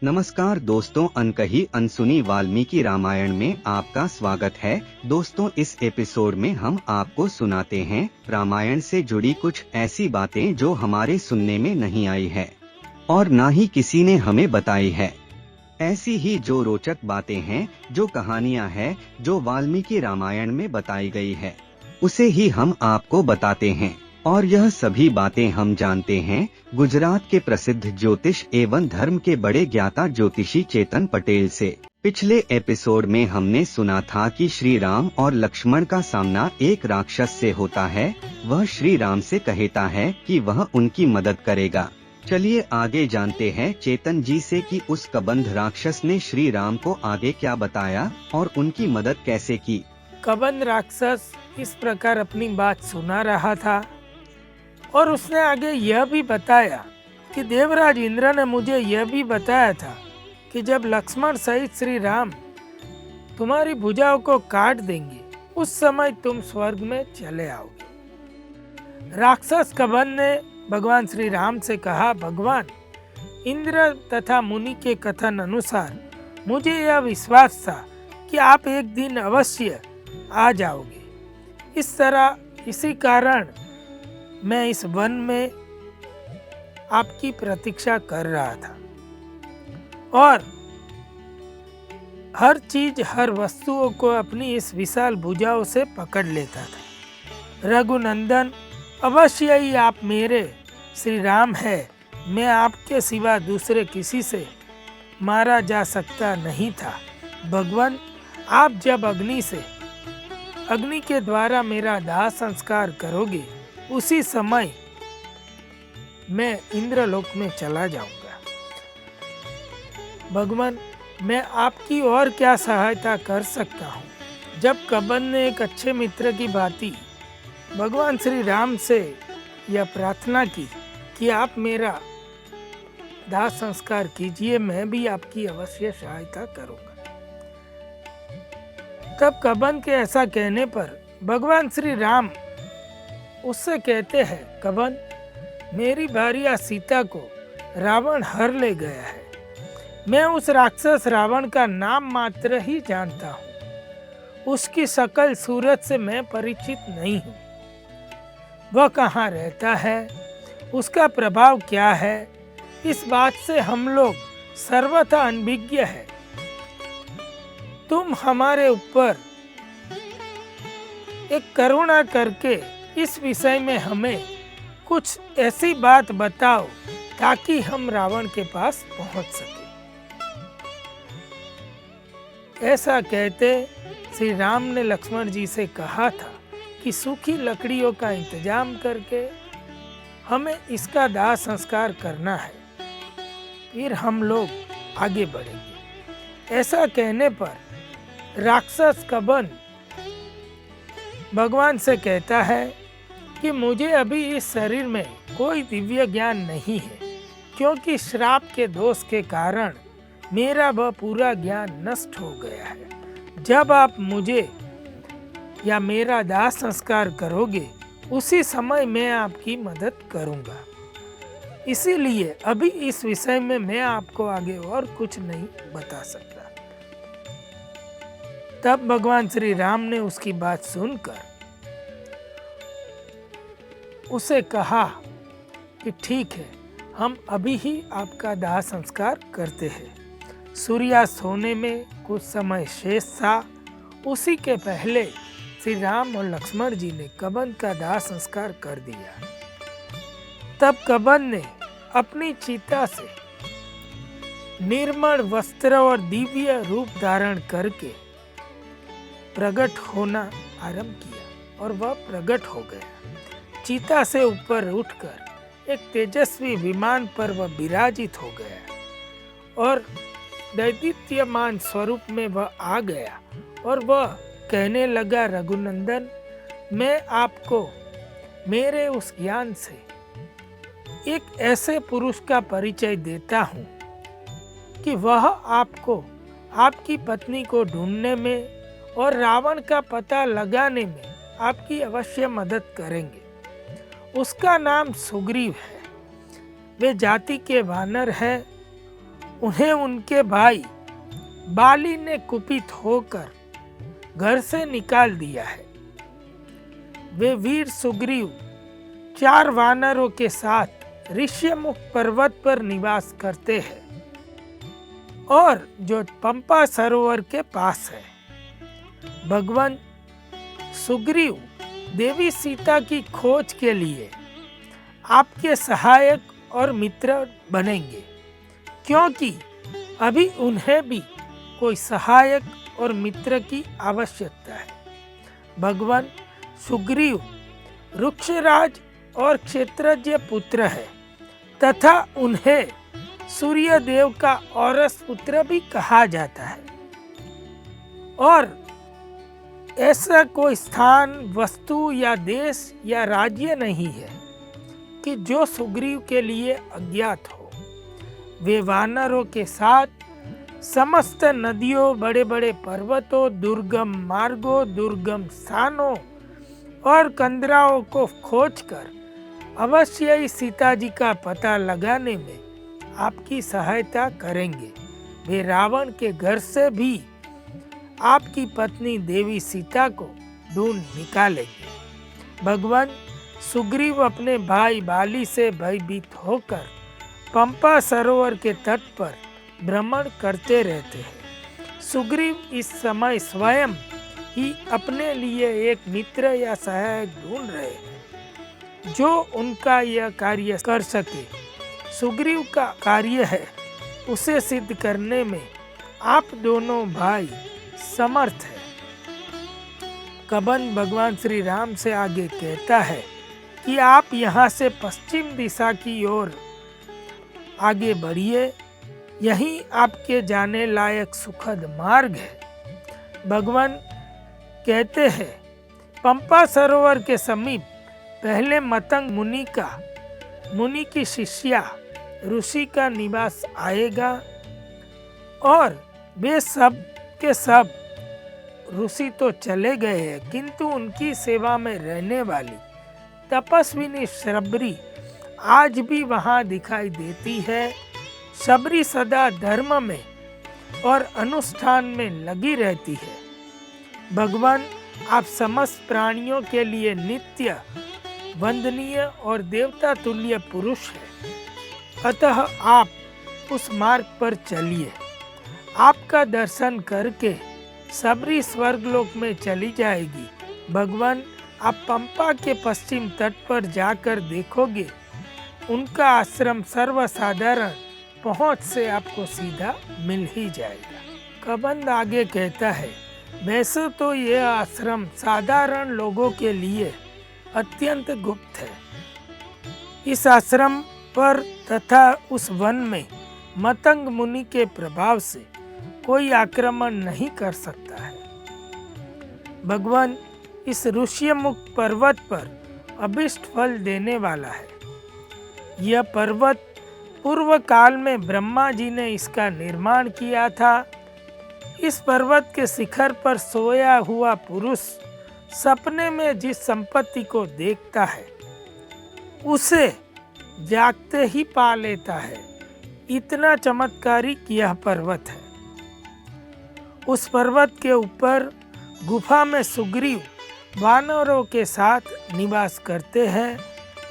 नमस्कार दोस्तों, अनकही अनसुनी वाल्मीकि रामायण में आपका स्वागत है। दोस्तों, इस एपिसोड में हम आपको सुनाते हैं रामायण से जुड़ी कुछ ऐसी बातें जो हमारे सुनने में नहीं आई है और ना ही किसी ने हमें बताई है। ऐसी ही जो रोचक बातें हैं, जो कहानियां हैं, जो वाल्मीकि रामायण में बताई गई है, उसे ही हम आपको बताते हैं। और यह सभी बातें हम जानते हैं गुजरात के प्रसिद्ध ज्योतिष एवं धर्म के बड़े ज्ञाता ज्योतिषी चेतन पटेल से। पिछले एपिसोड में हमने सुना था कि श्री राम और लक्ष्मण का सामना एक राक्षस से होता है। वह श्री राम से कहता है कि वह उनकी मदद करेगा। चलिए आगे जानते हैं चेतन जी से कि उस कबंध राक्षस ने श्री राम को आगे क्या बताया और उनकी मदद कैसे की। कबंध राक्षस इस प्रकार अपनी बात सुना रहा था और उसने आगे यह भी बताया कि देवराज इंद्र ने मुझे यह भी बताया था कि जब लक्ष्मण सहित श्री राम तुम्हारी भुजाओं को काट देंगे, उस समय तुम स्वर्ग में चले आओगे। राक्षस कबंध ने भगवान श्री राम से कहा, भगवान इंद्र तथा मुनि के कथन अनुसार मुझे यह विश्वास था कि आप एक दिन अवश्य आ जाओगे। इसी कारण मैं इस वन में आपकी प्रतीक्षा कर रहा था और हर चीज, हर वस्तुओं को अपनी इस विशाल भुजाओं से पकड़ लेता था। रघुनंदन, अवश्य ही आप मेरे श्री राम है। मैं आपके सिवा दूसरे किसी से मारा जा सकता नहीं था। भगवान, आप जब अग्नि के द्वारा मेरा दाह संस्कार करोगे, उसी समय मैं इंद्रलोक में चला जाऊंगा। भगवान, मैं आपकी और क्या सहायता कर सकता हूँ। जब कबंध ने एक अच्छे मित्र की भांति भगवान श्री राम से यह प्रार्थना की कि आप मेरा दाह संस्कार कीजिए, मैं भी आपकी अवश्य सहायता करूंगा। तब कबंध के ऐसा कहने पर भगवान श्री राम उससे कहते हैं, कबंध, मेरी भार्या सीता को रावण हर ले गया है। मैं उस राक्षस रावण का नाम मात्र ही जानता हूँ। उसकी शकल सूरत से मैं परिचित नहीं हूँ। वह कहाँ रहता है, उसका प्रभाव क्या है, इस बात से हम लोग सर्वथा अनभिज्ञ है। तुम हमारे ऊपर एक करुणा करके इस विषय में हमें कुछ ऐसी बात बताओ ताकि हम रावण के पास पहुंच सके। ऐसा कहते श्री राम ने लक्ष्मण जी से कहा था कि सूखी लकड़ियों का इंतजाम करके हमें इसका दाह संस्कार करना है, फिर हम लोग आगे बढ़ेंगे। ऐसा कहने पर राक्षस कबंध भगवान से कहता है कि मुझे अभी इस शरीर में कोई दिव्य ज्ञान नहीं है, क्योंकि श्राप के दोष के कारण मेरा वह पूरा ज्ञान नष्ट हो गया है। जब आप मुझे या मेरा दाह संस्कार करोगे, उसी समय मैं आपकी मदद करूंगा। इसीलिए अभी इस विषय में मैं आपको आगे और कुछ नहीं बता सकता। तब भगवान श्री राम ने उसकी बात सुनकर उसे कहा कि ठीक है, हम अभी ही आपका दाह संस्कार करते हैं। सूर्यास्त होने में कुछ समय शेष था। उसी के पहले श्री राम और लक्ष्मण जी ने कबंध का दाह संस्कार कर दिया। तब कबंध ने अपनी चिता से निर्मल वस्त्र और दिव्य रूप धारण करके प्रकट होना आरंभ किया और वह प्रकट हो गया। चिता से ऊपर उठकर एक तेजस्वी विमान पर वह विराजित हो गया और दैदीप्यमान स्वरूप में वह आ गया और वह कहने लगा, रघुनंदन, मैं आपको मेरे उस ज्ञान से एक ऐसे पुरुष का परिचय देता हूँ कि वह आपको आपकी पत्नी को ढूंढने में और रावण का पता लगाने में आपकी अवश्य मदद करेंगे। उसका नाम सुग्रीव है। वे जाति के वानर है उन्हें उनके भाई बाली ने कुपित होकर घर से निकाल दिया है। वे वीर सुग्रीव 4 वानरों के साथ ऋष्यमुख पर्वत पर निवास करते हैं और जो पंपा सरोवर के पास है। भगवान सुग्रीव देवी सीता की खोज के लिए आपके सहायक और मित्र बनेंगे, क्योंकि अभी उन्हें भी कोई सहायक और मित्र की आवश्यकता है। भगवान सुग्रीव वृक्षराज और क्षेत्रज्ञ पुत्र है तथा उन्हें सूर्यदेव का औरस पुत्र भी कहा जाता है। और ऐसा कोई स्थान, वस्तु या देश या राज्य नहीं है कि जो सुग्रीव के लिए अज्ञात हो। वे वानरों के साथ समस्त नदियों, बड़े बड़े पर्वतों, दुर्गम मार्गों, दुर्गम स्थानों और कंदराओं को खोजकर अवश्य ही सीता जी का पता लगाने में आपकी सहायता करेंगे। वे रावण के घर से भी आपकी पत्नी देवी सीता को ढूंढ निकालेंगे। भगवान सुग्रीव अपने भाई बाली से भयभीत होकर पंपा सरोवर के तट पर भ्रमण करते रहते हैं। सुग्रीव इस समय स्वयं ही अपने लिए एक मित्र या सहायक ढूंढ रहे हैं जो उनका यह कार्य कर सके। सुग्रीव का कार्य है उसे सिद्ध करने में आप दोनों भाई समर्थ है। कबन भगवान श्री राम से आगे कहता है कि आप यहाँ से पश्चिम दिशा की ओर आगे बढ़िए, यही आपके जाने लायक सुखद मार्ग है। भगवान कहते हैं पंपा सरोवर के समीप पहले मतंग मुनि की शिष्या ऋषि का निवास आएगा और वे सब के सब ऋषि तो चले गए हैं, किंतु उनकी सेवा में रहने वाली तपस्विनी शबरी आज भी वहां दिखाई देती है। शबरी सदा धर्म में और अनुष्ठान में लगी रहती है। भगवान आप समस्त प्राणियों के लिए नित्य वंदनीय और देवता तुल्य पुरुष है, अतः आप उस मार्ग पर चलिए। आपका दर्शन करके शबरी स्वर्गलोक में चली जाएगी। भगवान आप पंपा के पश्चिम तट पर जाकर देखोगे, उनका आश्रम सर्वसाधारण पहुंच से आपको सीधा मिल ही जाएगा। कबंद आगे कहता है, वैसे तो यह आश्रम साधारण लोगों के लिए अत्यंत गुप्त है। इस आश्रम पर तथा उस वन में मतंग मुनि के प्रभाव से कोई आक्रमण नहीं कर सकता है। भगवान इस ऋष्यमुख पर्वत पर अभिष्ट फल देने वाला है। यह पर्वत पूर्व काल में ब्रह्मा जी ने इसका निर्माण किया था। इस पर्वत के शिखर पर सोया हुआ पुरुष सपने में जिस संपत्ति को देखता है उसे जागते ही पा लेता है। इतना चमत्कारिक यह पर्वत है। उस पर्वत के ऊपर गुफा में सुग्रीव वानरों के साथ निवास करते हैं।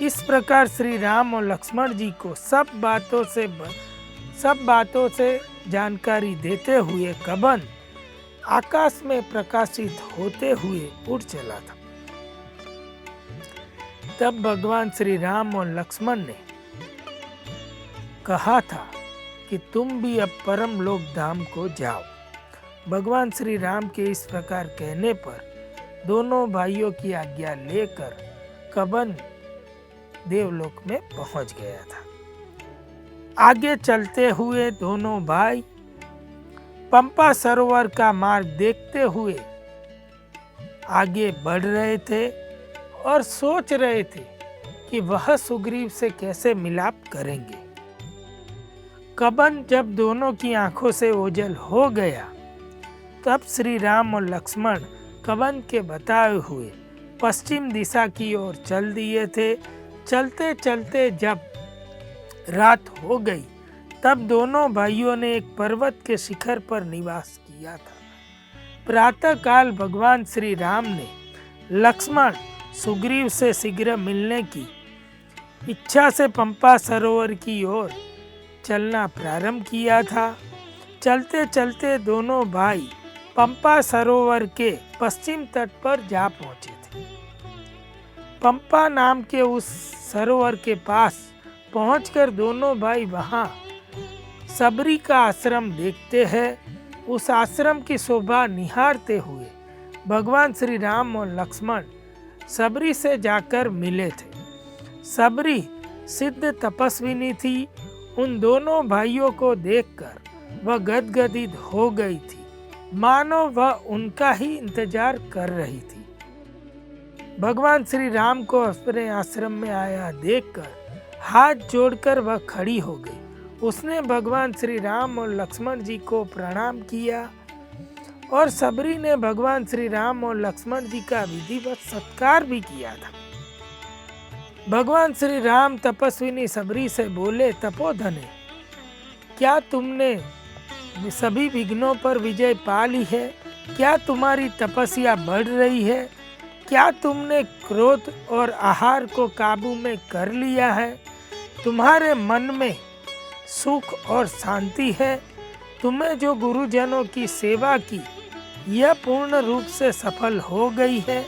इस प्रकार श्री राम और लक्ष्मण जी को सब बातों से जानकारी देते हुए कबन आकाश में प्रकाशित होते हुए उड़ चला था। तब भगवान श्री राम और लक्ष्मण ने कहा था कि तुम भी अब परम लोक धाम को जाओ। भगवान श्री राम के इस प्रकार कहने पर दोनों भाइयों की आज्ञा लेकर कबन देवलोक में पहुंच गया था। आगे चलते हुए दोनों भाई पंपा सरोवर का मार्ग देखते हुए आगे बढ़ रहे थे और सोच रहे थे कि वह सुग्रीव से कैसे मिलाप करेंगे। कबन जब दोनों की आंखों से ओझल हो गया, तब श्री राम और लक्ष्मण कबन के बताए हुए पश्चिम दिशा की ओर चल दिए थे। चलते चलते जब रात हो गई, तब दोनों भाइयों ने एक पर्वत के शिखर पर निवास किया था। प्रातः काल भगवान श्री राम ने लक्ष्मण सुग्रीव से शीघ्र मिलने की इच्छा से पंपा सरोवर की ओर चलना प्रारंभ किया था। चलते चलते दोनों भाई पंपा सरोवर के पश्चिम तट पर जा पहुंचे थे। पंपा नाम के उस सरोवर के पास पहुंचकर दोनों भाई वहां सबरी का आश्रम देखते हैं। उस आश्रम की शोभा निहारते हुए भगवान श्री राम और लक्ष्मण सबरी से जाकर मिले थे। सबरी सिद्ध तपस्विनी थी। उन दोनों भाइयों को देखकर वह गदगदित हो गई थी, मानो वह उनका ही इंतजार कर रही थी। भगवान श्री राम को अपने आश्रम में आया देखकर हाथ जोड़कर वह खड़ी हो गई। उसने भगवान श्री राम और लक्ष्मण जी को प्रणाम किया और सबरी ने भगवान श्री राम और लक्ष्मण जी का विधिवत सत्कार भी किया था। भगवान श्री राम तपस्विनी सबरी से बोले, तपोधने, क्या तुमने सभी विघ्नों पर विजय पा ली है? क्या तुम्हारी तपस्या बढ़ रही है? क्या तुमने क्रोध और आहार को काबू में कर लिया है? तुम्हारे मन में सुख और शांति है? तुम्हें जो गुरुजनों की सेवा की यह पूर्ण रूप से सफल हो गई है?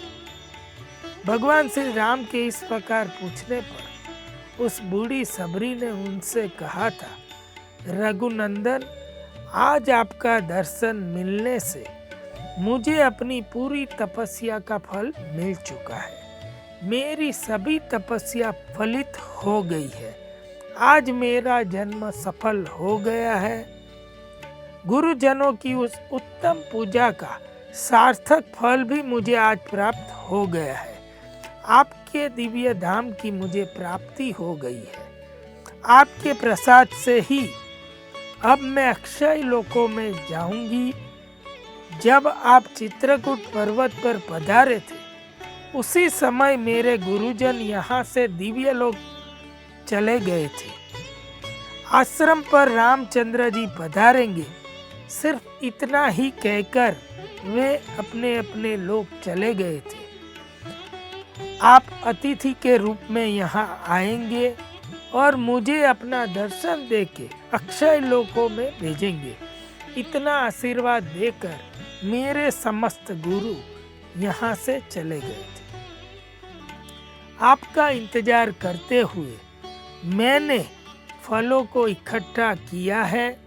भगवान श्री राम के इस प्रकार पूछने पर उस बूढ़ी सबरी ने उनसे कहा था, रघुनंदन, आज आपका दर्शन मिलने से मुझे अपनी पूरी तपस्या का फल मिल चुका है। मेरी सभी तपस्या फलित हो गई है। आज मेरा जन्म सफल हो गया है। गुरुजनों की उस उत्तम पूजा का सार्थक फल भी मुझे आज प्राप्त हो गया है। आपके दिव्य धाम की मुझे प्राप्ति हो गई है। आपके प्रसाद से ही अब मैं अक्षय लोकों में जाऊंगी। जब आप चित्रकूट पर्वत पर पधारे थे उसी समय मेरे गुरुजन यहाँ से दिव्य लोक चले गए थे। आश्रम पर रामचंद्र जी पधारेंगे, सिर्फ इतना ही कहकर वे अपने अपने लोक चले गए थे। आप अतिथि के रूप में यहाँ आएंगे और मुझे अपना दर्शन देके अक्षय लोकों में भेजेंगे। इतना आशीर्वाद देकर मेरे समस्त गुरु यहाँ से चले गए थे। आपका इंतजार करते हुए मैंने फलों को इकट्ठा किया है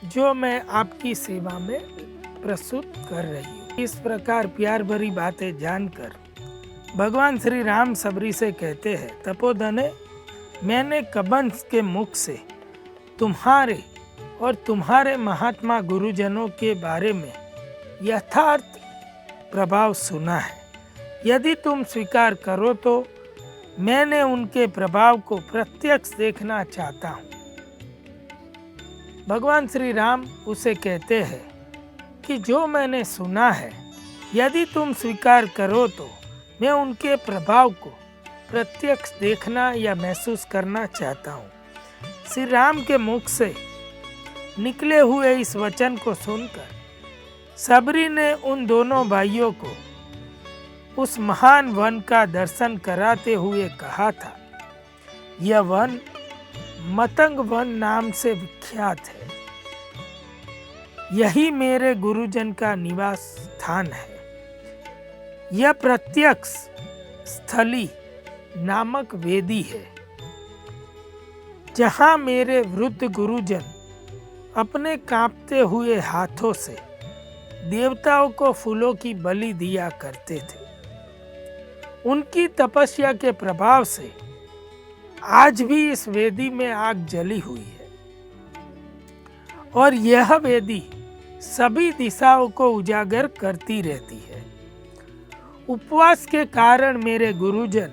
जो मैं आपकी सेवा में प्रस्तुत कर रही हूँ। इस प्रकार प्यार भरी बातें जानकर भगवान श्री राम सबरी से कहते हैं, तपोधने, मैंने कबंस के मुख से तुम्हारे और तुम्हारे महात्मा गुरुजनों के बारे में यथार्थ प्रभाव सुना है। यदि तुम स्वीकार करो तो मैंने उनके प्रभाव को प्रत्यक्ष देखना चाहता हूँ। भगवान श्री राम उसे कहते हैं कि जो मैंने सुना है, यदि तुम स्वीकार करो तो मैं उनके प्रभाव को प्रत्यक्ष देखना या महसूस करना चाहता हूँ। श्री राम के मुख से निकले हुए इस वचन को सुनकर सबरी ने उन दोनों भाइयों को उस महान वन का दर्शन कराते हुए कहा था, यह वन मतंग वन नाम से विख्यात है। यही मेरे गुरुजन का निवास स्थान है। यह प्रत्यक्ष स्थली नामक वेदी है जहां मेरे वृद्ध गुरुजन अपने कांपते हुए हाथों से देवताओं को फूलों की बलि दिया करते थे। उनकी तपस्या के प्रभाव से आज भी इस वेदी में आग जली हुई है और यह वेदी सभी दिशाओं को उजागर करती रहती है। उपवास के कारण मेरे गुरुजन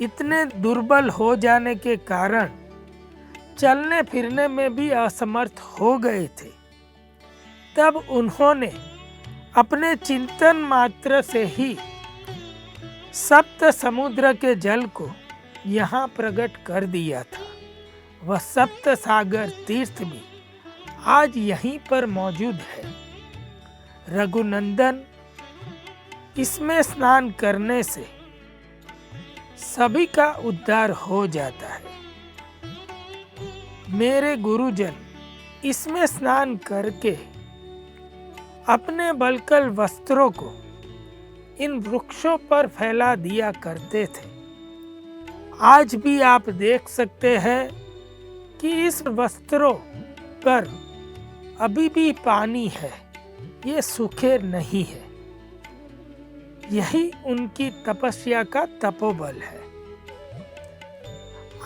इतने दुर्बल हो जाने के कारण चलने फिरने में भी असमर्थ हो गए थे। तब उन्होंने अपने चिंतन मात्र से ही सप्त समुद्र के जल को यहाँ प्रकट कर दिया था। वह सप्त सागर तीर्थ भी आज यहीं पर मौजूद है। रघुनंदन, इसमें स्नान करने से सभी का उद्धार हो जाता है। मेरे गुरुजन इसमें स्नान करके अपने बलकल वस्त्रों को इन वृक्षों पर फैला दिया करते थे। आज भी आप देख सकते हैं कि इस वस्त्रों पर अभी भी पानी है, ये सूखे नहीं है। यही उनकी तपस्या का तपोबल है।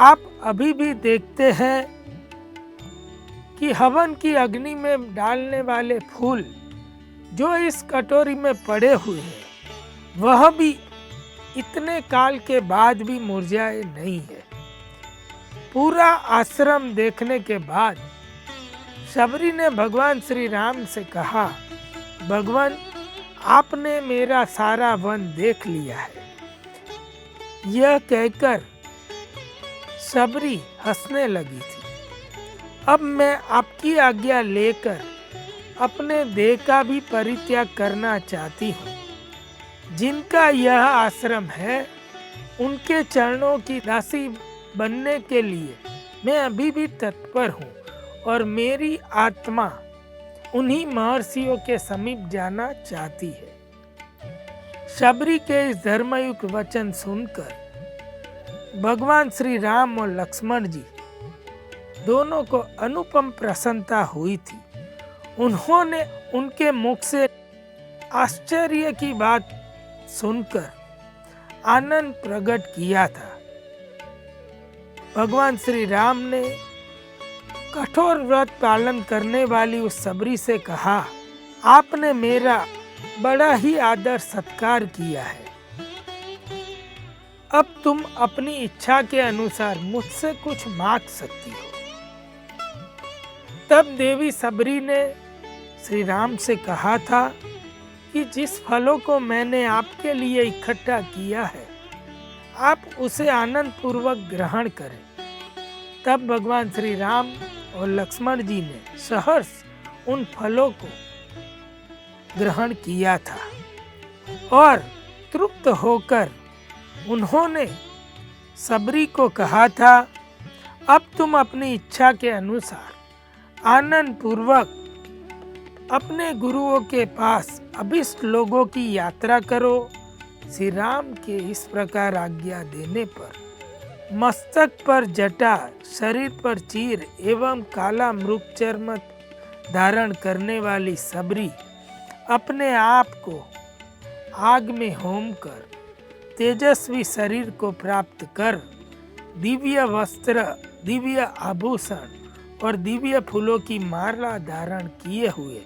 आप अभी भी देखते हैं कि हवन की अग्नि में डालने वाले फूल जो इस कटोरी में पड़े हुए हैं, वह भी इतने काल के बाद भी मुरझाए नहीं है। पूरा आश्रम देखने के बाद शबरी ने भगवान श्री राम से कहा, भगवान, आपने मेरा सारा वन देख लिया है। यह कहकर शबरी हंसने लगी थी। अब मैं आपकी आज्ञा लेकर अपने देह का भी परित्याग करना चाहती हूँ। जिनका यह आश्रम है, उनके चरणों की दासी बनने के लिए मैं अभी भी तत्पर हूँ और मेरी आत्मा उन्हीं महर्षियों के समीप जाना चाहती है। शबरी के इस धर्मयुक्त वचन सुनकर भगवान श्री राम और लक्ष्मण जी दोनों को अनुपम प्रसन्नता हुई थी। उन्होंने उनके मुख से आश्चर्य की बात सुनकर आनंद प्रकट किया था। भगवान श्री राम ने कठोर व्रत पालन करने वाली उस शबरी से कहा, आपने मेरा बड़ा ही आदर सत्कार किया है। अब तुम अपनी इच्छा के अनुसार मुझसे कुछ मांग सकती हो। तब देवी शबरी ने श्री राम से कहा था कि जिस फलों को मैंने आपके लिए इकट्ठा किया है, आप उसे आनंद पूर्वक ग्रहण करें। तब भगवान श्री राम और लक्ष्मण जी ने सहर्ष उन फलों को ग्रहण किया था और तृप्त होकर उन्होंने शबरी को कहा था, अब तुम अपनी इच्छा के अनुसार आनंद पूर्वक अपने गुरुओं के पास अभिष्ट लोगों की यात्रा करो। श्री राम के इस प्रकार आज्ञा देने पर मस्तक पर जटा, शरीर पर चीर एवं काला मृग चर्म धारण करने वाली शबरी अपने आप को आग में होम कर तेजस्वी शरीर को प्राप्त कर दिव्य वस्त्र, दिव्य आभूषण और दिव्य फूलों की माला धारण किए हुए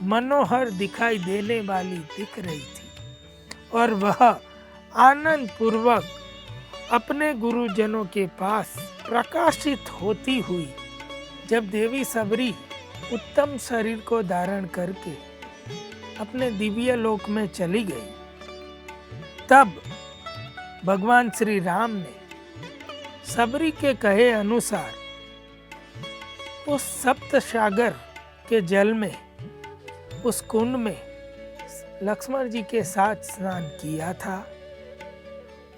मनोहर दिखाई देने वाली दिख रही थी और वह आनंद पूर्वक अपने गुरुजनों के पास प्रकाशित होती हुई जब देवी शबरी उत्तम शरीर को धारण करके अपने दिव्य लोक में चली गई, तब भगवान श्री राम ने शबरी के कहे अनुसार उस सप्त सागर के जल में, उस कुंड में लक्ष्मण जी के साथ स्नान किया था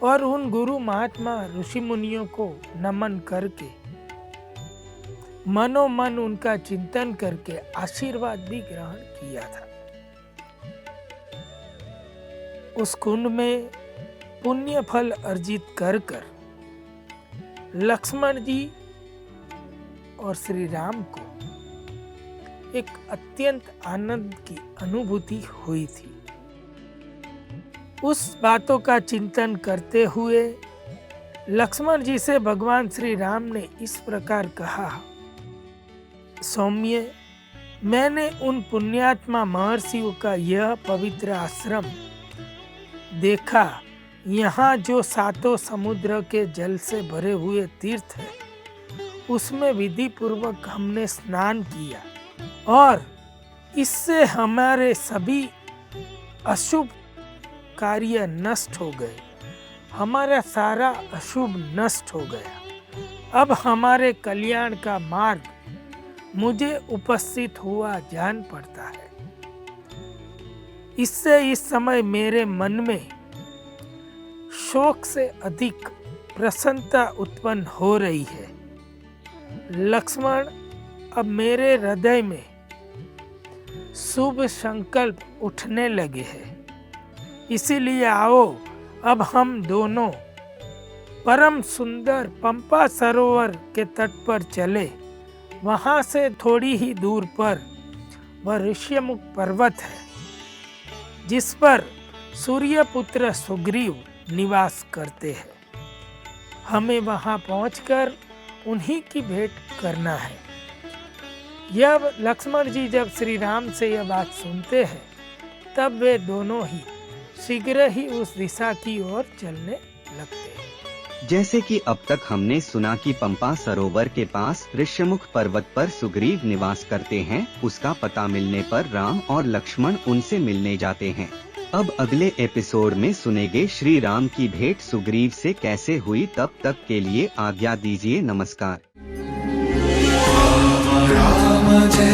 और उन गुरु महात्मा ऋषि मुनियों को नमन करके मनोमन उनका चिंतन करके आशीर्वाद भी ग्रहण किया था। उस कुंड में पुण्य फल अर्जित कर लक्ष्मण जी और श्री राम को एक अत्यंत आनंद की अनुभूति हुई थी। उस बातों का चिंतन करते हुए लक्ष्मण जी से भगवान श्री राम ने इस प्रकार कहा, सौम्य, मैंने उन पुण्यात्मा महर्षियों का यह पवित्र आश्रम देखा। यहाँ जो सातों समुद्र के जल से भरे हुए तीर्थ है, उसमें विधि पूर्वक हमने स्नान किया और इससे हमारे सभी अशुभ कार्य नष्ट हो गए, हमारा सारा अशुभ नष्ट हो गया। अब हमारे कल्याण का मार्ग मुझे उपस्थित हुआ जान पड़ता है। इससे इस समय मेरे मन में शोक से अधिक प्रसन्नता उत्पन्न हो रही है। लक्ष्मण, अब मेरे हृदय में शुभ संकल्प उठने लगे हैं। इसीलिए आओ अब हम दोनों परम सुंदर पंपा सरोवर के तट पर चले। वहां से थोड़ी ही दूर पर वह ऋष्यमुख पर्वत है, जिस पर सूर्यपुत्र सुग्रीव निवास करते हैं। हमें वहां पहुंचकर उन्हीं की भेंट करना है। यह लक्ष्मण जी जब श्री राम से यह बात सुनते हैं, तब वे दोनों ही शीघ्र ही उस दिशा की ओर चलने लगते हैं। जैसे कि अब तक हमने सुना कि पंपा सरोवर के पास ऋष्यमुख पर्वत पर सुग्रीव निवास करते हैं, उसका पता मिलने पर राम और लक्ष्मण उनसे मिलने जाते हैं। अब अगले एपिसोड में सुनेंगे श्री राम की भेंट सुग्रीव से कैसे हुई। तब तक के लिए आज्ञा दीजिए। नमस्कार। राम जय